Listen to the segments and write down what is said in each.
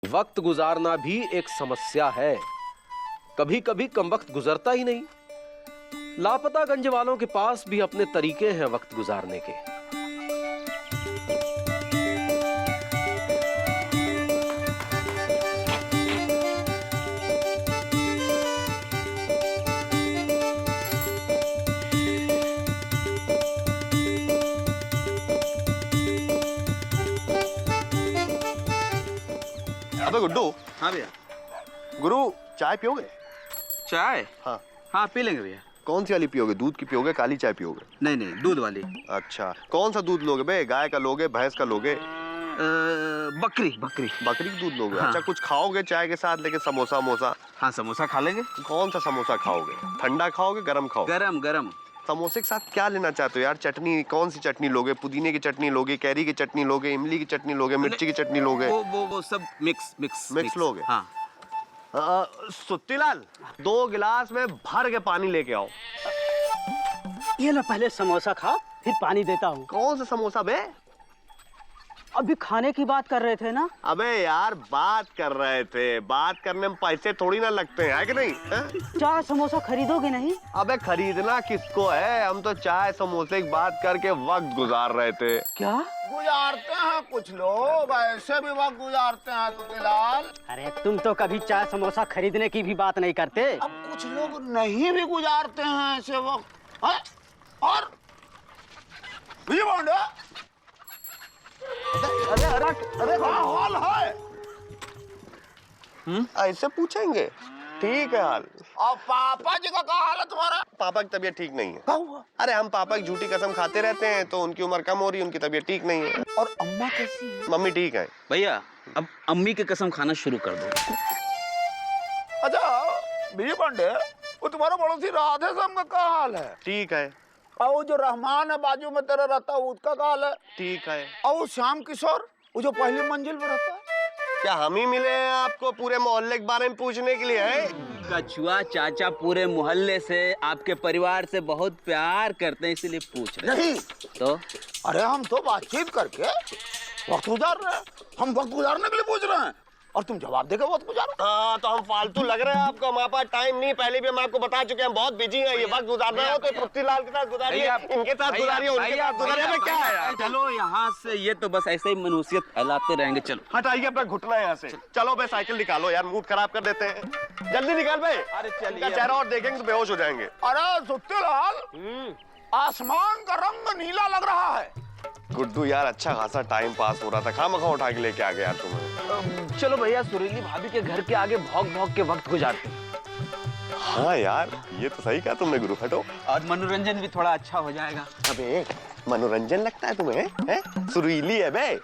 वक्त गुजारना भी एक समस्या है। कभी कभी कम वक्त गुजरता ही नहीं। लापता गंज वालों के पास भी अपने तरीके हैं वक्त गुजारने के। अबे गुड्डू। हाँ भैया। गुरु चाय पियोगे? चाय? हाँ हाँ पी लेंगे भैया। कौन सी वाली पियोगे? दूध की पियोगे, काली चाय पियोगे? नहीं नहीं, दूध वाली। अच्छा, कौन सा दूध लोगे बे? गाय का लोगे, भैंस का लोगे? बकरी बकरी। बकरी का दूध लोगे? हाँ। अच्छा, कुछ खाओगे चाय के साथ लेके? समोसा मोसा? हाँ समोसा खा लेंगे। कौन सा समोसा खाओगे? ठंडा खाओगे गरम खाओगे? गरम गरम। समोसे के साथ क्या लेना चाहते हो यार? चटनी कौन सी चटनी लोगे? पुदीने की चटनी लोगे, कैरी की चटनी लोगे, इमली की चटनी लोगे, मिर्ची की चटनी लोगे? वो सब मिक्स मिक्स मिक्स लोगे? हाँ। सुत्तीलाल, 2 गिलास में भर के पानी लेके आओ। ये लो, पहले समोसा खाओ फिर पानी देता हूँ। कौन सा समोसा बे? अभी खाने की बात कर रहे थे ना। अबे यार बात कर रहे थे, बात करने में पैसे थोड़ी ना लगते हैं, है कि नहीं? चाय समोसा खरीदोगे नहीं? अबे खरीदना किसको है? हम तो चाय समोसे की बात करके वक्त गुजार रहे थे। क्या गुजारते हैं कुछ लोग, ऐसे भी वक्त गुजारते हैं सुत्तीलाल। अरे तुम तो कभी चाय समोसा खरीदने की भी बात नहीं करते। अब कुछ लोग नहीं भी गुजारते हैं ऐसे वक्त। और विजय पांडे, अरे अरे अरे क्या हाल है? ऐसे पूछेंगे? ठीक है हाल। और पापा जी का क्या हाल है तुम्हारा? पापा की तबीयत ठीक नहीं है। क्या हुआ? अरे हम पापा की झूठी कसम खाते रहते हैं तो उनकी उम्र कम हो रही है, उनकी तबीयत ठीक नहीं है। और अम्मा कैसी है? मम्मी ठीक है। भैया अब अम्मी की कसम खाना शुरू कर दो। अच्छा विजय पांडे, वो तुम्हारा पड़ोसी राधे श्याम का क्या हाल है? ठीक है। और वो जो रहमान है बाजू में तेरा रहता है उसका क्या हाल है? ठीक है। और वो श्याम किशोर, वो जो पहली मंजिल में रहता है? क्या हम ही मिले हैं आपको पूरे मोहल्ले के बारे में पूछने के लिए? है कछुआ चाचा पूरे मोहल्ले से आपके परिवार से बहुत प्यार करते हैं इसीलिए पूछ रहे हैं। नहीं तो अरे हम तो बातचीत करके वक्त गुजार रहे हैं। हम वक्त गुजारने के लिए पूछ रहे हैं और तुम जवाब देकर वक्त गुजारो। हाँ तो हम फालतू लग रहे हैं आपको? हमारे पास टाइम नहीं, पहले भी हम आपको बता चुके हैं, हम बहुत बिजी हैं। ये वक्त गुजारना हो तो पृथ्वीलाल के साथ गुजारिए, इनके साथ गुजारिए, उनके साथ गुजारिए। क्या है यार? चलो यहाँ से, ये तो बस ऐसे ही मनुष्यत फैलाते रहेंगे। चलो हटाइए अपना घुटना यहाँ से। चलो भाई साइकिल निकालो यार, मूड खराब कर देते हैं। जल्दी निकाल भाई। अरे चलिए। इनका चेहरा और देखेंगे तो बेहोश हो जाएंगे। अरे सुत्तीलाल, आसमान का रंग नीला लग रहा है। गुड्डू यार अच्छा खासा टाइम पास हो रहा था, खामखा उठा के लेके आ गया यार तुम्हें। चलो भैया, सुरीली भाभी के घर के आगे भौंक भौंक के वक्त गुजारते हैं। हाँ यार ये तो सही कहा तुमने गुरु। हटो। और मनोरंजन भी थोड़ा अच्छा हो जाएगा। अबे मनोरंजन लगता है तुम्हें? हैं? सुरीली है बे।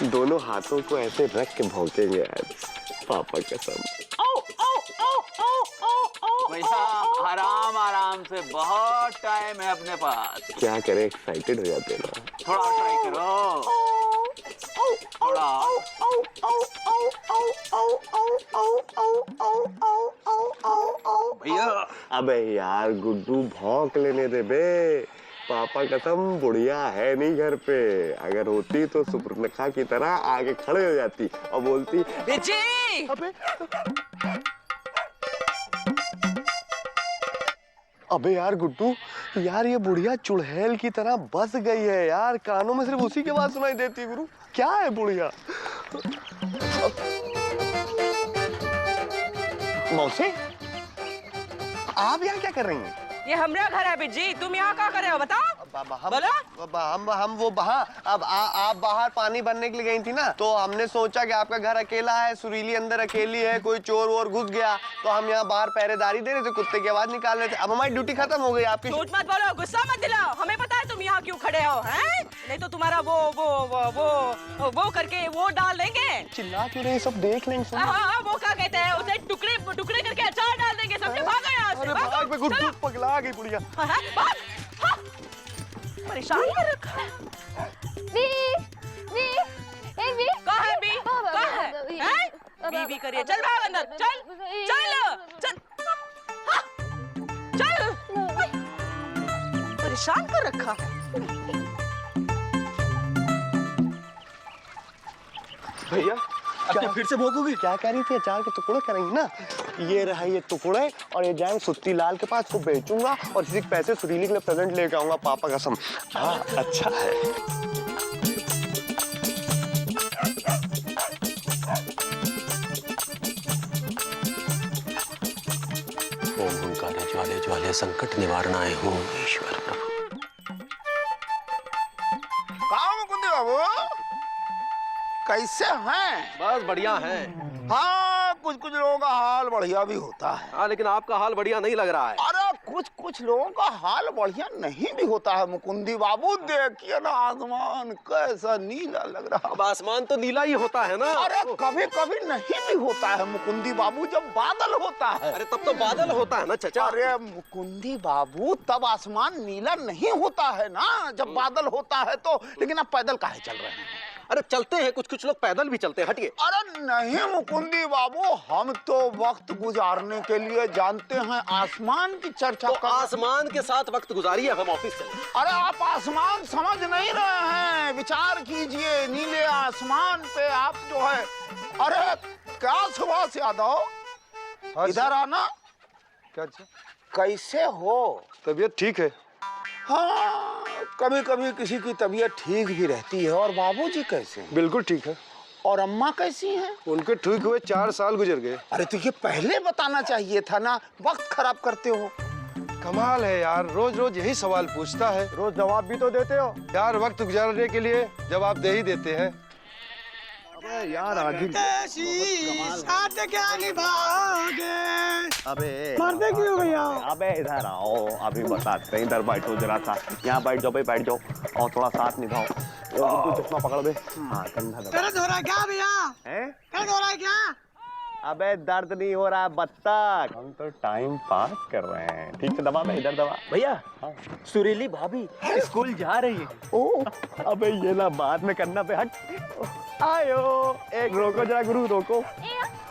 दोनों हाथों को ऐसे रख के भौंकेंगे यार, पापा कसम। भैया आराम आराम से, बहुत टाइम है अपने पास। क्या करें, एक्साइटेड हो जाते हैं ना। थोड़ा ट्राई करो, थोड़ा। भैया अबे यार गुड्डू भौंक लेने दे बे। पापा कसम बुढ़िया है नहीं घर पे, अगर होती तो सुपर्णखा की तरह आगे खड़े हो जाती और बोलती बिजी। अबे यार गुड्डू, यार ये बुढ़िया चुड़ैल की तरह बस गई है यार, कानों में सिर्फ उसी की आवाज सुनाई देती है। गुरु क्या है बुढ़िया? मौसी आप यहाँ क्या कर रही हैं? ये हमरा घर है बिजी, तुम यहाँ क्या कर रहे हो बताओ? हम वो अब आप बाहर पानी भरने के लिए गई थी ना, तो हमने सोचा कि आपका घर अकेला है, सुरीली अंदर अकेली है, कोई चोर वोर घुस गया तो हम यहाँ बाहर पहरेदारी दे रहे थे, कुत्ते की आवाज निकाल रहे थे। अब हमारी ड्यूटी खत्म हो गई। आपकी झूठ मत बोलो, गुस्सा मत दिलाओ, हमें पता है तुम यहाँ क्यों खड़े हो, हैं? नहीं तो तुम्हारा वो करके वो डाल देंगे। चिल्ला क्यों रहे, सब देख लेंगे। हाँ, वो क्या कहते हैं उसे, टुकड़े टुकड़े करके अचार डाल देंगे, समझे? भागो यहाँ से, भागो, चलो। पगला गई बुढ़िया। भाग, हाँ। परेशान कर रखा है। कहाँ है बी? कहाँ है? हैं? बी करिए, चल भाग अंदर, चल चल हाँ, चल। परेशान कर रखा है। भैया क्या फिर से भोगोगी? क्या कह रही थी? अचार के टुकड़े करेंगी ना? ये रहा ये टुकड़े और ये जाएंगे सुत्ती लाल के पास, को बेचूंगा और इसी के पैसे सुरीली के लिए प्रेजेंट लेके आऊंगा, पापा कसम। हाँ अच्छा है। ओम ओंकारे ज्वाले ज्वाले संकट निवारणाय हो ईश्वर प्रभु। कहाँ मुकुंदी बाबू, कैसे हैं? बस बढ़िया है। हाँ, कुछ कुछ लोगों का हाल बढ़िया भी होता है। हाँ लेकिन आपका हाल बढ़िया नहीं लग रहा है। अरे कुछ कुछ लोगों का हाल बढ़िया नहीं भी होता है मुकुंदी बाबू। देखिए ना आसमान कैसा नीला लग रहा अब आसमान तो नीला ही होता है ना। है। अरे कभी कभी नहीं भी होता है मुकुंदी बाबू, जब बादल होता है। अरे तब तो बादल होता है ना चचा। अरे मुकुंदी बाबू, तब आसमान नीला नहीं होता है ना जब बादल होता है तो। लेकिन आप पैदल काहे चल रहे हैं? अरे चलते हैं, कुछ कुछ लोग पैदल भी चलते हैं। हटिए। अरे नहीं मुकुंदी बाबू, हम तो वक्त गुजारने के लिए जानते हैं, आसमान की चर्चा तो आसमान के साथ वक्त गुजारिए, हम ऑफिस चले। अरे आप आसमान समझ नहीं रहे हैं, विचार कीजिए नीले आसमान पे आप जो है। अरे क्या सुभाष यादव, इधर आना। क्या? कैसे हो? तबीयत ठीक है। हाँ, कभी कभी किसी की तबीयत ठीक भी रहती है। और बाबूजी कैसे हैं? बिल्कुल ठीक है। और अम्मा कैसी हैं? उनके ठीक हुए 4 साल गुजर गए। अरे तो ये पहले बताना चाहिए था ना, वक्त खराब करते हो। कमाल है यार, रोज रोज यही सवाल पूछता है। रोज जवाब भी तो देते हो यार, वक्त गुजारने के लिए जवाब दे ही देते हैं। अबे यार आज साथ क्या निभाओगे? अबे मारते क्यों भैया? अबे इधर आओ, अभी बताते हैं। इधर बैठो जरा सा, यहाँ बैठ जाओ भाई, बैठ जाओ और थोड़ा साथ निभाओ। तू चश्मा पकड़ दे। हाँ कंधा दबा। दर्द हो रहा है क्या भैया? हैं? दर्द हो रहा है क्या? अबे दर्द नहीं हो रहा बत्तख, हम तो टाइम पास कर रहे हैं। ठीक से दबा, मैं इधर दबा। भैया सुरीली भाभी स्कूल जा रही है। ओ अबे ये ना बाद में करना पे। हट आयो, एक रोको जरा गुरु, रोको।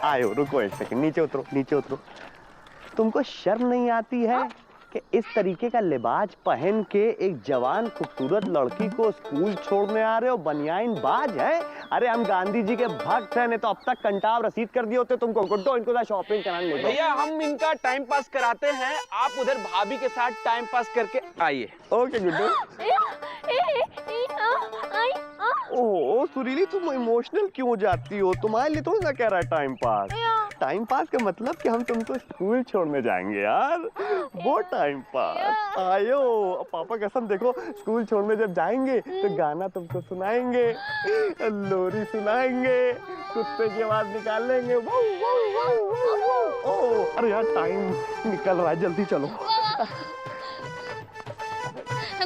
आयो रुको एक सेकंड, नीचे उतरो, नीचे उतरो। तुमको शर्म नहीं आती है कि इस तरीके का लिबास पहन के एक जवान खूबसूरत लड़की को स्कूल छोड़ने आ रहे हो? बनियाइन बाज है। अरे हम गांधी जी के भक्त हैं, नहीं तो अब तक कंटाव रसीद कर दिए होते तुमको। गुड्डो इनको शॉपिंग कराने ले जाओ। भैया हम इनका टाइम पास कराते हैं, आप उधर भाभी के साथ टाइम पास करके आइए। ओके गुड्डो। ओह सुरीली, तुम इमोशनल क्यों हो जाती हो? तुम्हारे लिए थोड़ा सा कह रहा है टाइम पास। टाइम पास का मतलब कि हम तुमको स्कूल छोड़ने जाएंगे यार, वो टाइम पास। आयो पापा कसम, देखो स्कूल छोड़ने जब जाएंगे तो गाना तुमको सुनाएंगे, लोरी सुनाएंगे, कुत्ते की आवाज निकाल लेंगे। ओह अरे यार टाइम निकल रहा है, जल्दी चलो।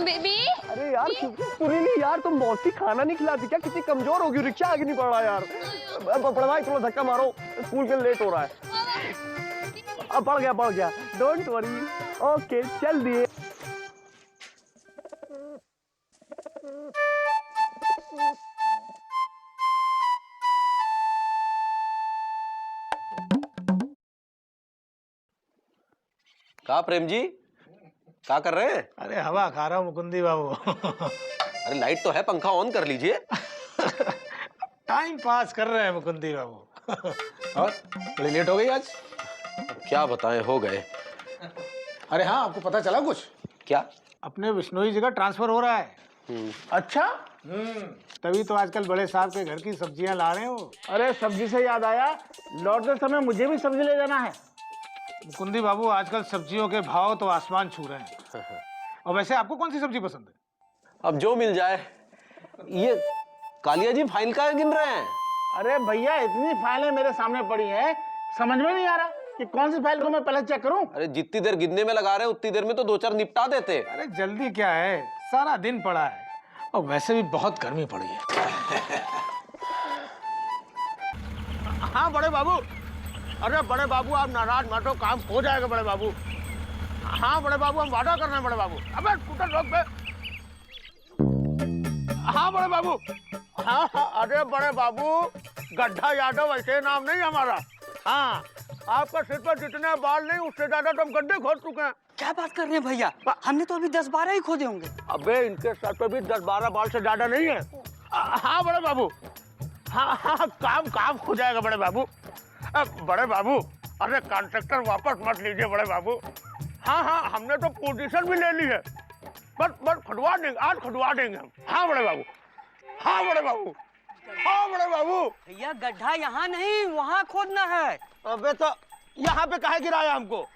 बेबी अरे यार सुरीली यार, तुम बहुत सी खाना नहीं खिलाती क्या? कितनी कमजोर होगी, रिक्शा आगे नहीं बढ़ रहा यार। पढ़वाई, थोड़ा धक्का मारो, स्कूल के लेट हो रहा है। अब बढ़ गया, डोंट वरी। ओके चल दिए। कहा प्रेम जी, क्या कर रहे हैं? अरे हवा खा रहा हूँ मुकुंदी बाबू। अरे लाइट तो है, पंखा ऑन कर लीजिए। टाइम पास कर रहे हैं मुकुंदी बाबू। और बड़ी लेट हो गई आज। क्या बताएं, हो गए। अरे हाँ, आपको पता चला कुछ? क्या? अपने बिश्नोई जी का ट्रांसफर हो रहा है। अच्छा, तभी तो आजकल बड़े साहब के घर की सब्जियां ला रहे हो। अरे सब्जी से याद आया, लौटते समय मुझे भी सब्जी ले जाना है। मुकुंदी बाबू आजकल सब्जियों के भाव तो आसमान छू रहे हैं। और वैसे आपको कौन सी सब्जी पसंद है? अब जो मिल जाए। ये कालिया जी फाइल का गिन रहे हैं? अरे भैया इतनी फाइलें मेरे सामने पड़ी हैं, समझ में नहीं आ रहा कि कौन सी फाइल को मैं पहले चेक करूं। अरे जितनी देर गिनने में लगा रहे हैं उतनी देर में तो 2-4 निपटा देते। अरे जल्दी क्या है, सारा दिन पड़ा है और वैसे भी बहुत गर्मी पड़ी है। हाँ बड़े बाबू, अरे बड़े बाबू आप नाराज मत हो, काम हो जाएगा बड़े बाबू। हाँ बड़े बाबू, हम वादा कर रहे हैं बड़े बाबू। अबे स्कूटर रोक बे। हाँ बड़े बाबू। हाँ अरे बड़े बाबू, गड्ढा यादव ऐसे नाम नहीं हमारा। हाँ आपका सिर पर जितने बाल नहीं उससे ज्यादा तो हम गड्ढे खोद चुके हैं। क्या बात कर रहे हैं भैया, हमने तो अभी 10-12 ही खोदे होंगे। अबे इनके सर पे भी 10-12 बाल से ज्यादा नहीं है। हाँ बड़े बाबू, हाँ हाँ, काम काम हो जाएगा बड़े बाबू। बड़े बाबू, अरे कॉन्ट्रैक्टर वापस मत लीजिए बड़े बाबू। हाँ हाँ, हमने तो पोजीशन भी ले ली है, बस खुदवा देंगे, आज खुदवा देंगे हम। हाँ बड़े बाबू, हाँ बड़े बाबू, हाँ बड़े बाबू। भैया गड्ढा यहाँ नहीं, वहाँ खोदना है। अबे तो यहाँ पे काहे गिराया हमको?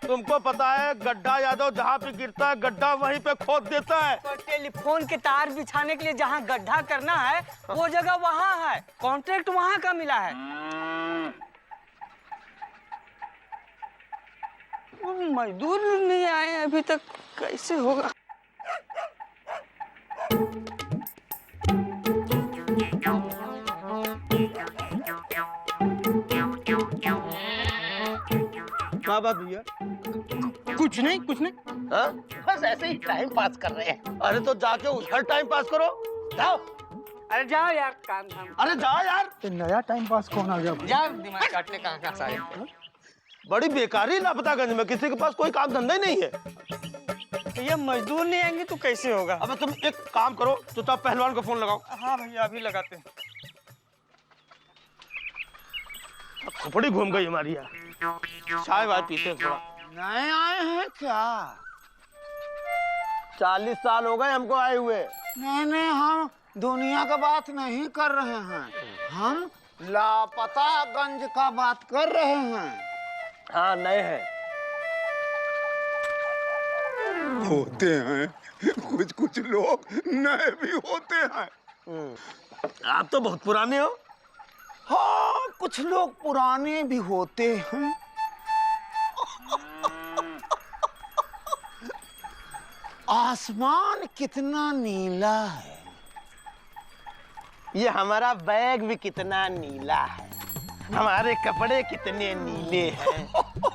तुमको पता है गड्ढा यादव जहाँ पे गिरता है गड्ढा वहीं पे खोद देता है। तो टेलीफोन के तार बिछाने के लिए जहाँ गड्ढा करना है वो जगह वहाँ है, कॉन्ट्रैक्ट वहाँ का मिला है। मजदूर नहीं आए अभी तक, कैसे होगा? क्या बात भैया? कुछ नहीं कुछ नहीं। हाँ? बस ऐसे ही टाइम पास कर रहे हैं। अरे तो जाके उधर टाइम पास करो, जाओ। अरे जाओ यार, काम धाम। अरे जाओ यार। नया टाइम पास कौन आ गया? जाओ, दिमाग काटने कहाँ से आए? बड़ी बेकारी लापतागंज में, किसी के पास कोई काम धंधा ही नहीं है। ये मजदूर नहीं आएंगे तो कैसे होगा? अबे तुम एक काम करो, चुपचाप पहलवान को फोन लगाओ। हाँ भैया, अभी लगाते हैं। खोपड़ी घूम गई हमारी यार। चाय वाय पीते हैं थोड़ा। नए आए हैं क्या? 40 साल हो गए हमको आए हुए। नहीं, हम दुनिया का बात नहीं कर रहे हैं, हम लापतागंज का बात कर रहे हैं। हाँ, नए हैं। होते हैं कुछ कुछ लोग नए भी होते हैं। आप तो बहुत पुराने हो। हाँ, कुछ लोग पुराने भी होते हैं। आसमान कितना नीला है। ये हमारा बैग भी कितना नीला है, हमारे कपड़े कितने नीले हैं,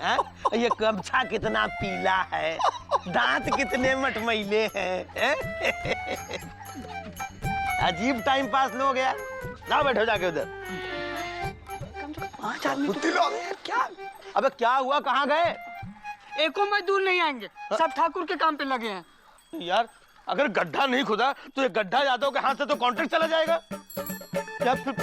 हैं? ये गमछा कितना पीला है, दांत कितने मटमैले हैं। अजीब टाइम पास लोग यार। जाओ बैठो जाके उधर। क्या? अबे क्या हुआ, कहाँ गए? एको मजदूर नहीं आएंगे, सब ठाकुर के काम पे लगे हैं। यार अगर गड्ढा नहीं खुदा तो ये गड्ढा यादव के हाथ से तो कॉन्ट्रैक्ट चला जाएगा। क्या फिर?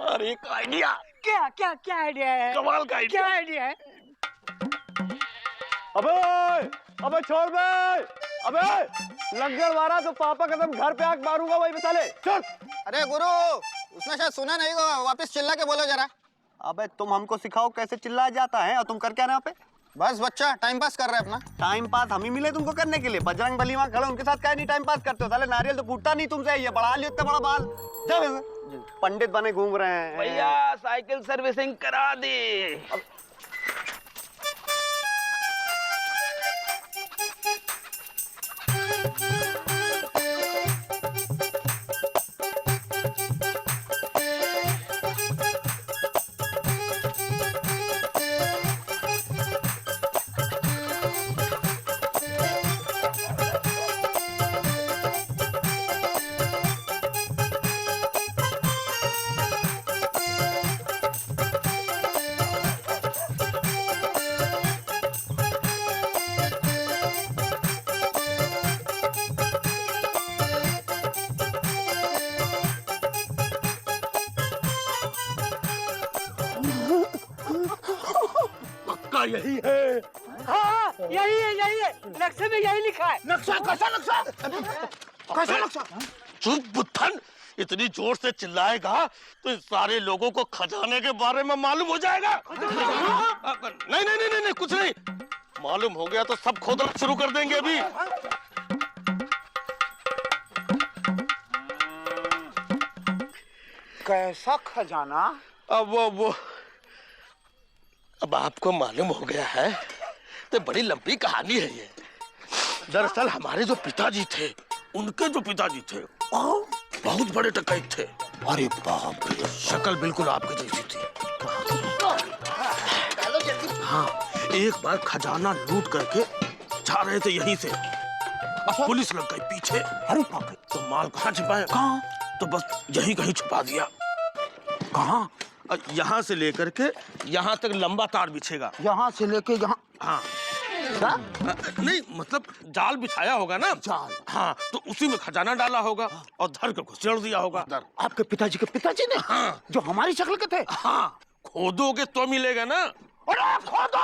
अरे एक आइडिया। क्या क्या क्या आइडिया है? कमाल का आइडिया। क्या आइडिया है? अबे छोड़ बे। अबे लंगर मारा तो पापा कदम घर पे आग मारूंगा वही मिसाले। चल। अरे गुरु, उसने शायद सुना नहीं होगा, वापस चिल्ला के बोलो जरा। अबे तुम हमको सिखाओ कैसे चिल्लाया जाता है और तुम कर क्या रहे हो पे? बस बच्चा टाइम पास कर रहे हैं अपना। टाइम पास हम ही मिले तुमको करने के लिए? बजरंग बली वहाँ खड़े, उनके साथ क्या नहीं टाइम पास करते हो? साले नारियल तो फूटता नहीं तुमसे, ये बढ़ा लियो इतना बड़ा बाल। जाओ, पंडित बने घूम रहे हैं। भैया साइकिल सर्विसिंग करा दे। पक्का यही है। हाँ, यही है, नक्शे में यही लिखा है। नक्शा? कैसा नक्शा? कैसा नक्शा? चुप बुद्धन, इतनी जोर से चिल्लाएगा तो इन सारे लोगों को खजाने के बारे में मालूम हो जाएगा। नहीं नहीं नहीं नहीं, कुछ नहीं। मालूम हो गया तो सब खोदना शुरू कर देंगे अभी। कैसा खजाना? अब आपको मालूम हो गया है तो बड़ी लंबी कहानी है ये। दरअसल हमारे जो पिताजी थे, उनके जो पिताजी थे बहुत बड़े डकैत थे। अरे बाप रे, शक्ल बिल्कुल आपकी जैसी थी। हाँ, एक बार खजाना लूट करके जा रहे थे यहीं से, अब पुलिस लग गई पीछे। अरे बाप रे, तो माल कहाँ छिपाए? कहाँ? तो बस यहीं कहीं छुपा दिया। कहाँ? यहाँ से लेकर के यहाँ तक लंबा तार बिछेगा। यहाँ से लेके यहाँ। हाँ क्या? नहीं मतलब जाल बिछाया होगा ना। जाल? हाँ, तो उसी में खजाना डाला होगा और धर के घुसेड़ दिया होगा। आपके पिताजी के पिताजी ने? हाँ। जो हमारी शक्ल के थे? हाँ, खोदोगे तो मिलेगा ना। अरे खोदो!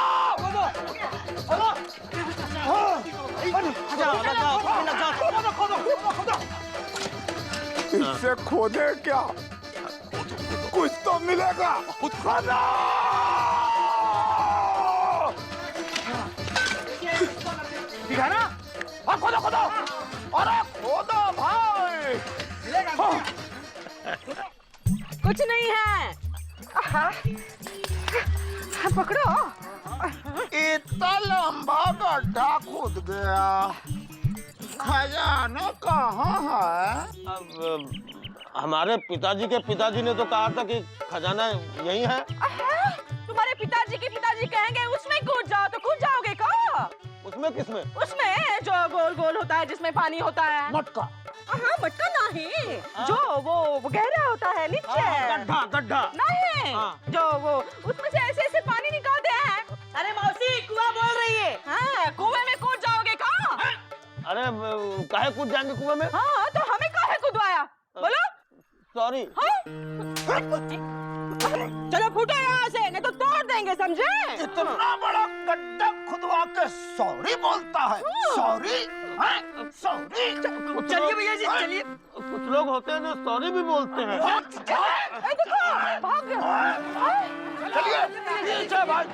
इससे खोदे क्या? कुछ तो मिलेगा। खोदो! दिखाना? खोदो खोदो! अरे खोदो भाई! कुछ नहीं है। पकड़ो। इतना लंबा गड्ढा खोद गया, खजाना कहाँ है? अब हमारे पिताजी के पिताजी ने तो कहा था कि खजाना यही है। तुम्हारे पिताजी के पिताजी कहेंगे उसमें कूद जाओ तो कूद जाओगे का? उसमें किसमें? उसमें जो गोल गोल होता है जिसमें पानी होता है। मटका। हाँ मटका नहीं, जो वो गहरा होता है नीचे। गड्ढा गड्ढा नहीं, जो वो उसमें से ऐसे ऐसे पानी निकालते हैं। अरे मौसी कुआं बोल रही है। हाँ, कुएं में कूद जाओगे का? अरे काहे कूद जाएंगे कुएं में? हाँ, तो हमें काहे कूदवाया? बोलो। सॉरी। चलो फूटो यहाँ से, नहीं तो तोड़ देंगे, समझे? इतना बड़ा गड्ढा खुदवा के सॉरी बोलता है? सॉरी? सॉरी? चलिए भैया जी, चलिए। कुछ लोग होते हैं जो सॉरी भी बोलते हैं। देखो, भाग गया। चलिए पीछे भाई।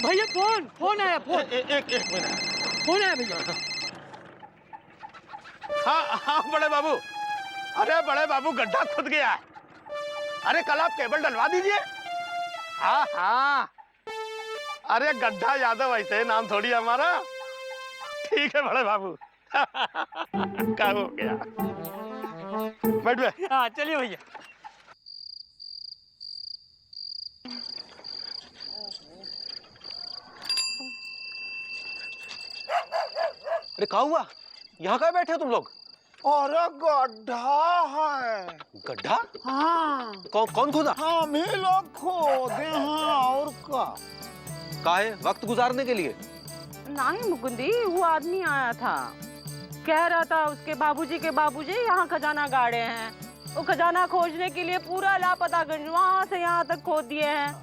भैया फोन आया, फोन। एक मिनट। फोन आया भैया। हाँ बड़े बाबू। अरे बड़े बाबू गड्ढा खुद गया। अरे कल आप केबल डलवा दीजिए। हाँ। अरे गड्ढा यादव ऐसे नाम थोड़ी हमारा। ठीक है बड़े बाबू। क्या हो गया? बैठ बे। हाँ चलिए भैया। अरे कहाँ हुआ? यहाँ कहाँ बैठे हो तुम लोग? अरे गड्ढा है। गड्ढा? हाँ, कौन खोदा? हम ही लोग खोदे हैं और का। काहे? वक्त गुजारने के लिए? नहीं मुकुंदी, वो आदमी आया था, कह रहा था उसके बाबूजी के बाबूजी यहाँ खजाना गाड़े हैं। वो खजाना खोजने के लिए पूरा लापतागंज वहाँ से यहाँ तक खोद दिए हैं।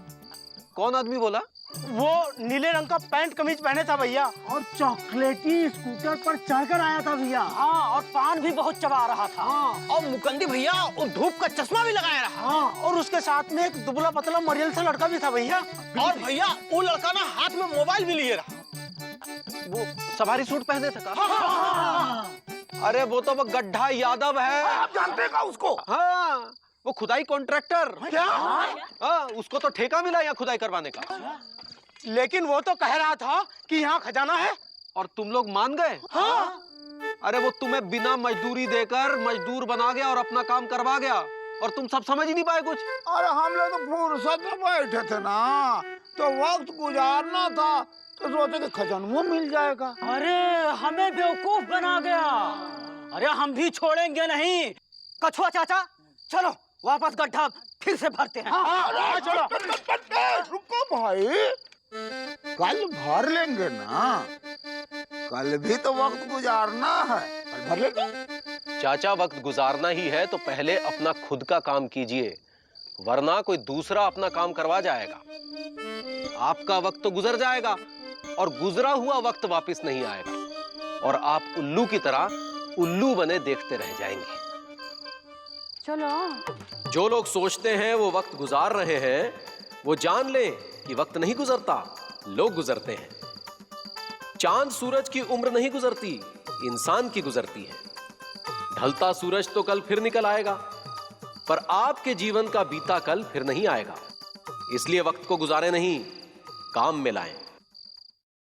कौन आदमी बोला? वो नीले रंग का पैंट कमीज पहने था भैया, और चॉकलेटी स्कूटर पर चढ़कर आया था भैया। हाँ, और पान भी बहुत चबा रहा था। हाँ, और मुकंदी भैया वो धूप का चश्मा भी लगाया रहा। हाँ, और उसके साथ में एक दुबला पतला मरियल सा लड़का भी था भैया। और भैया वो लड़का ना हाथ में मोबाइल भी लिए रहा। वो सवारी सूट पहने था? हाँ। अरे वो तो वो गड्ढा यादव है। आप जानते का उसको? हाँ, वो खुदाई कॉन्ट्रैक्टर। क्या? हाँ, उसको तो ठेका मिला यहाँ खुदाई करवाने का। लेकिन वो तो कह रहा था कि यहाँ खजाना है। और तुम लोग मान गए? हाँ। अरे वो तुम्हें बिना मजदूरी देकर मजदूर बना गया और अपना काम करवा गया, और तुम सब समझ ही नहीं पाए कुछ। अरे हम लोग तो फुर्सत में बैठे थे ना, तो वक्त गुजारना था, तो सोचे कि खजाना मिल जाएगा। अरे हमें बेवकूफ बना गया। अरे हम भी छोड़ेंगे नहीं। कछुआ चाचा चलो वापस गड्ढा फिर से भरते हैं। हाँ, चलो। रुको भाई, कल भर लेंगे ना, कल भी तो वक्त गुजारना है, कल भर लेंगे। चाचा वक्त गुजारना ही है तो पहले अपना खुद का काम कीजिए, वरना कोई दूसरा अपना काम करवा जाएगा। आपका वक्त तो गुजर जाएगा और गुजरा हुआ वक्त वापस नहीं आएगा, और आप उल्लू की तरह उल्लू बने देखते रह जाएंगे। चलो। जो लोग सोचते हैं वो वक्त गुजार रहे हैं, वो जान लें कि वक्त नहीं गुजरता, लोग गुजरते हैं। चांद सूरज की उम्र नहीं गुजरती, इंसान की गुजरती है। ढलता सूरज तो कल फिर निकल आएगा, पर आपके जीवन का बीता कल फिर नहीं आएगा। इसलिए वक्त को गुजारे नहीं, काम में लाएं।